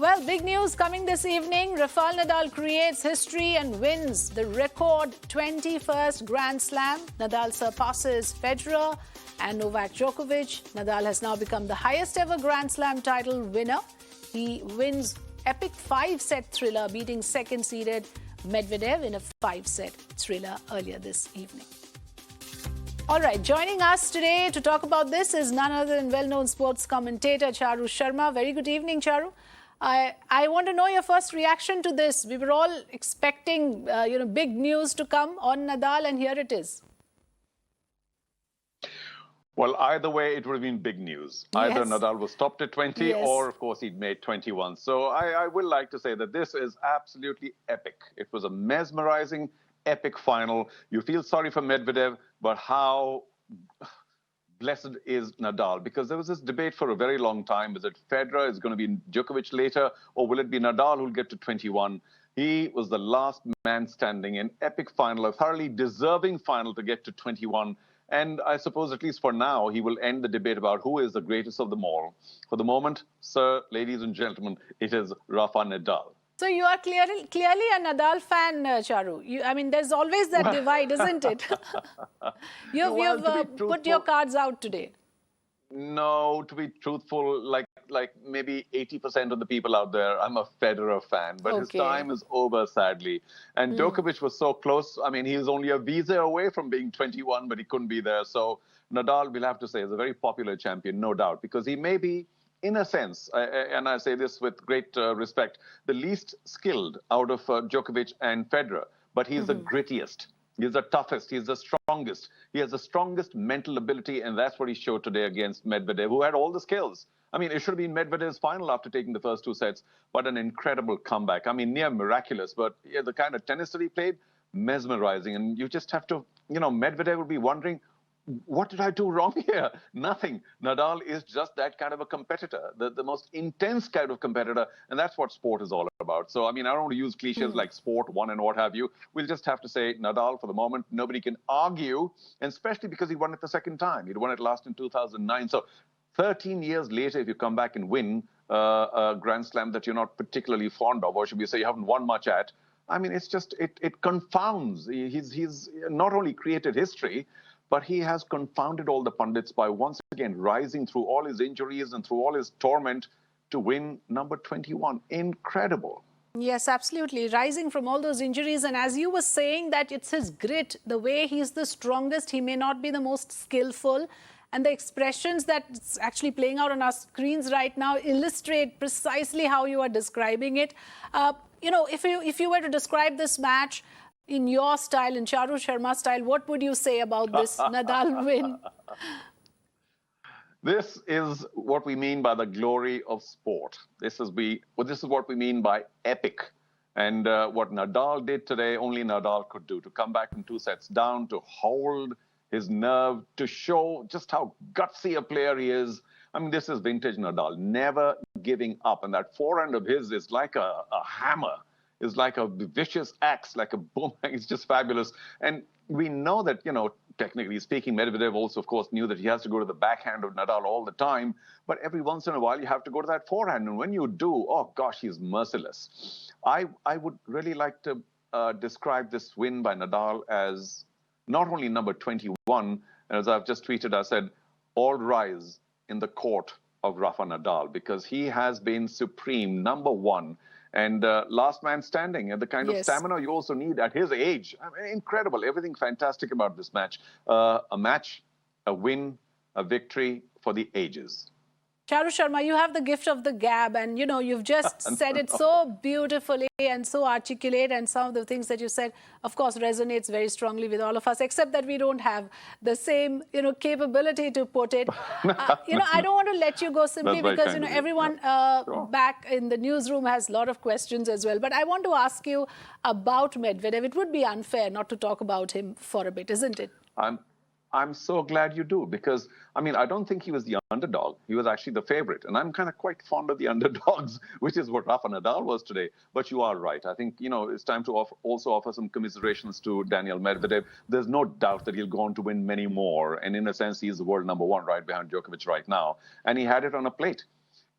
Well, big news coming this evening. Rafal Nadal creates history and wins the record 21st Grand Slam. Nadal surpasses Federer and Novak Djokovic. Nadal has now become the highest ever Grand Slam title winner. He wins epic 5-set thriller, beating second-seeded Medvedev in a 5-set thriller earlier this evening. All right, joining us today to talk about this is none other than well-known sports commentator Charu Sharma. Very good evening, Charu. I want to know your first reaction to this. We were all expecting, big news to come on Nadal, and here it is. Well, either way, it would have been big news. Yes. Either Nadal was stopped at 20 Yes. or, of course, he'd made 21. So I will like to say that this is absolutely epic. It was a mesmerizing, epic final. You feel sorry for Medvedev, but how blessed is Nadal? Because there was this debate for a very long time. Is it Federer? Is it going to be Djokovic later? Or will it be Nadal who'll get to 21? He was the last man standing in epic final, a thoroughly deserving final to get to 21. And I suppose, at least for now, he will end the debate about who is the greatest of them all. For the moment, sir, ladies and gentlemen, it is Rafa Nadal. So you are clearly a Nadal fan, Charu. There's always that divide, isn't it? You've put your cards out today. No, to be truthful, like maybe 80% of the people out there, I'm a Federer fan, but his time is over, sadly. And Djokovic was so close. I mean, he was only a visa away from being 21, but he couldn't be there. So Nadal, we'll have to say, is a very popular champion, no doubt, because he may be, in a sense, and I say this with great respect, the least skilled out of Djokovic and Federer, but he's the grittiest. He's the toughest. He's the strongest. He has the strongest mental ability, and that's what he showed today against Medvedev, who had all the skills. I mean, it should have been Medvedev's final after taking the first 2 sets, but an incredible comeback. I mean, near miraculous, but yeah, the kind of tennis that he played, mesmerizing. And you just have to, Medvedev would be wondering, what did I do wrong here? Nothing. Nadal is just that kind of a competitor, the most intense kind of competitor, and that's what sport is all about. So, I mean, I don't want to use cliches like sport, won and what have you. We'll just have to say Nadal for the moment. Nobody can argue, and especially because he won it the second time. He'd won it last in 2009. So 13 years later, if you come back and win a Grand Slam that you're not particularly fond of, or should we say you haven't won much at, I mean, it's just, it confounds. He's not only created history, but he has confounded all the pundits by once again rising through all his injuries and through all his torment to win number 21. Incredible. Yes, absolutely. Rising from all those injuries. And as you were saying, that it's his grit, the way he's the strongest. He may not be the most skillful. And the expressions that's actually playing out on our screens right now illustrate precisely how you are describing it. If you were to describe this match in your style, in Charu Sharma's style, what would you say about this Nadal win? This is what we mean by the glory of sport. This is what we mean by epic. And what Nadal did today, only Nadal could do. To come back from 2 sets down, to hold his nerve, to show just how gutsy a player he is. I mean, this is vintage Nadal, never giving up. And that forehand of his is like a hammer. Is like a vicious axe, like a boom. It's just fabulous. And we know that, technically speaking, Medvedev also, of course, knew that he has to go to the backhand of Nadal all the time. But every once in a while, you have to go to that forehand. And when you do, oh, gosh, he's merciless. I would really like to describe this win by Nadal as not only number 21, and as I've just tweeted, I said, all rise in the court of Rafa Nadal, because he has been supreme, number 1. And last man standing, and the kind of stamina you also need at his age. I mean, incredible. Everything fantastic about this match. A match, a win, a victory for the ages. Charu Sharma, you have the gift of the gab, and you've just said it so beautifully and so articulate, and some of the things that you said, of course, resonates very strongly with all of us, except that we don't have the same, capability to put it. I don't want to let you go simply because, everyone back in the newsroom has a lot of questions as well. But I want to ask you about Medvedev. It would be unfair not to talk about him for a bit, isn't it? I'm so glad you do, because, I mean, I don't think he was the underdog. He was actually the favorite. And I'm kind of quite fond of the underdogs, which is what Rafa Nadal was today. But you are right. I think, it's time to also offer some commiserations to Daniil Medvedev. There's no doubt that he'll go on to win many more. And in a sense, he's the world number 1 right behind Djokovic right now. And he had it on a plate.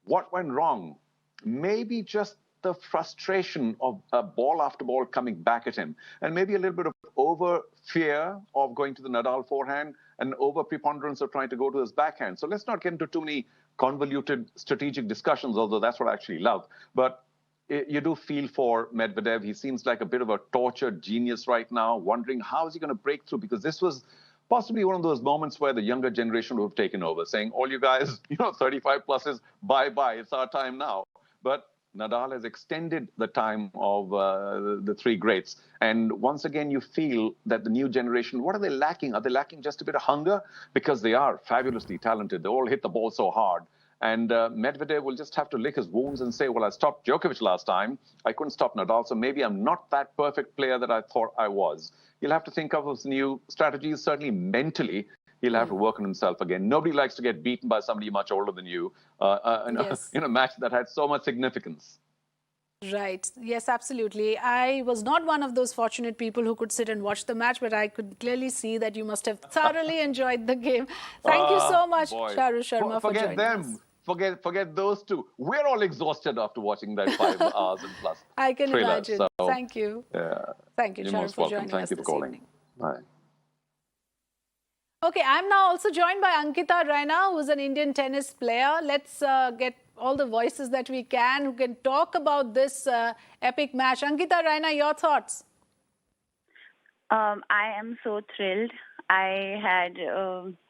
What went wrong maybe just the frustration of ball after ball coming back at him, and maybe a little bit of over fear of going to the Nadal forehand and over preponderance of trying to go to his backhand. So let's not get into too many convoluted strategic discussions, although that's what I actually love. But you do feel for Medvedev. He seems like a bit of a tortured genius right now, wondering how is he going to break through, because this was possibly one of those moments where the younger generation would have taken over, saying, all you guys, 35 pluses, bye-bye, it's our time now. But Nadal has extended the time of the three greats. And once again, you feel that the new generation, what are they lacking? Are they lacking just a bit of hunger? Because they are fabulously talented. They all hit the ball so hard. And Medvedev will just have to lick his wounds and say, well, I stopped Djokovic last time. I couldn't stop Nadal, so maybe I'm not that perfect player that I thought I was. He'll have to think of his new strategies, certainly mentally. He'll have to work on himself again. Nobody likes to get beaten by somebody much older than you in a match that had so much significance. Right. Yes, absolutely. I was not one of those fortunate people who could sit and watch the match, but I could clearly see that you must have thoroughly enjoyed the game. Thank you so much, Charu Sharma, for joining us. Forget those two. We're all exhausted after watching that 5 hours and plus. I can thriller, imagine. So, thank you. Thank you, Charu, for joining us. Thank you for calling. Evening. Bye. Okay, I'm now also joined by Ankita Raina, who's an Indian tennis player. Let's get all the voices that we can who can talk about this epic match. Ankita Raina, your thoughts? I am so thrilled. I had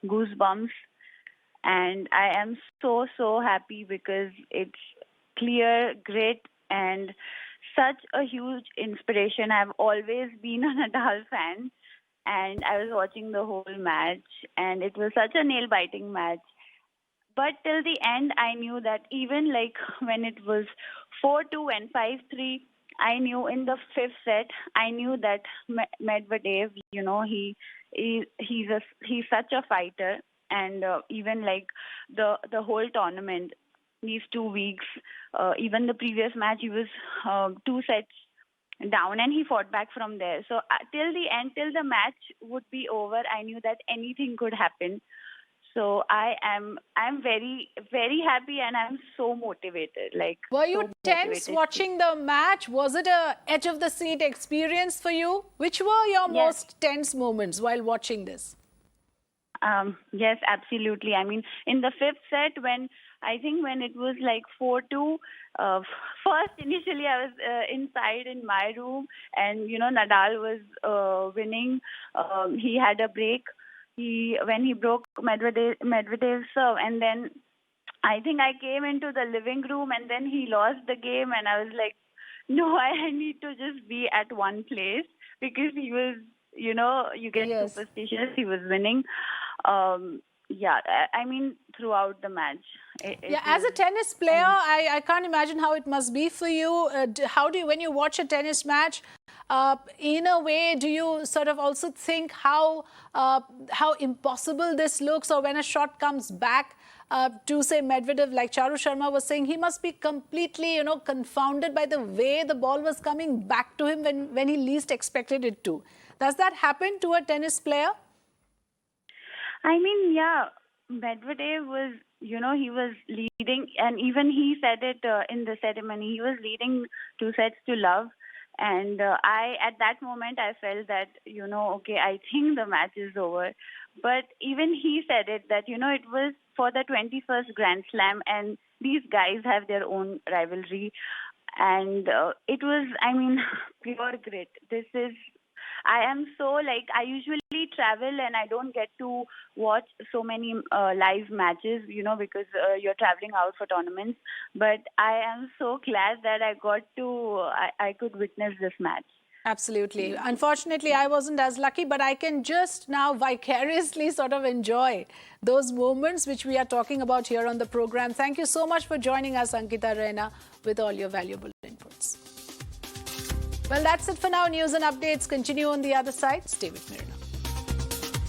goosebumps, and I am so happy because it's clear, great, and such a huge inspiration. I've always been a Nadal fan. And I was watching the whole match, and it was such a nail-biting match. But till the end, I knew that even like when it was 4-2 and 5-3, I knew in the fifth set, I knew that Medvedev, he's such a fighter, and even like the whole tournament, these 2 weeks, even the previous match, he was 2 sets down and he fought back from there. So till the end, till the match would be over, I knew that anything could happen. So I'm very, very happy, and I'm so motivated. Were you tense watching the match? Was it a edge of the seat experience for you? Which were your most tense moments while watching this? Yes, absolutely. I mean, in the fifth set, when it was like 4-2, first initially I was inside in my room, and Nadal was winning. He had a break. When he broke Medvedev's serve, and then I think I came into the living room, and then he lost the game, and I was like, no, I need to just be at one place, because he was, you get superstitious. He was winning. I mean, throughout the match. As a tennis player, I can't imagine how it must be for you. When you watch a tennis match, in a way, do you sort of also think how impossible this looks, or when a shot comes back to, say, Medvedev, like Charu Sharma was saying, he must be completely, confounded by the way the ball was coming back to him when he least expected it to. Does that happen to a tennis player? I mean, yeah, Medvedev was, he was leading, and even he said it in the ceremony, he was leading 2 sets to love. And at that moment, I felt that, okay, I think the match is over. But even he said it, that, it was for the 21st Grand Slam, and these guys have their own rivalry. And it was, I mean, pure grit. I am so, I usually travel and I don't get to watch so many live matches, because you're traveling out for tournaments. But I am so glad that I could witness this match. Absolutely. Unfortunately, I wasn't as lucky, but I can just now vicariously sort of enjoy those moments which we are talking about here on the program. Thank you so much for joining us, Ankita Raina, with all your valuable inputs. Well, that's it for now. News and updates continue on the other side. Stay with me now.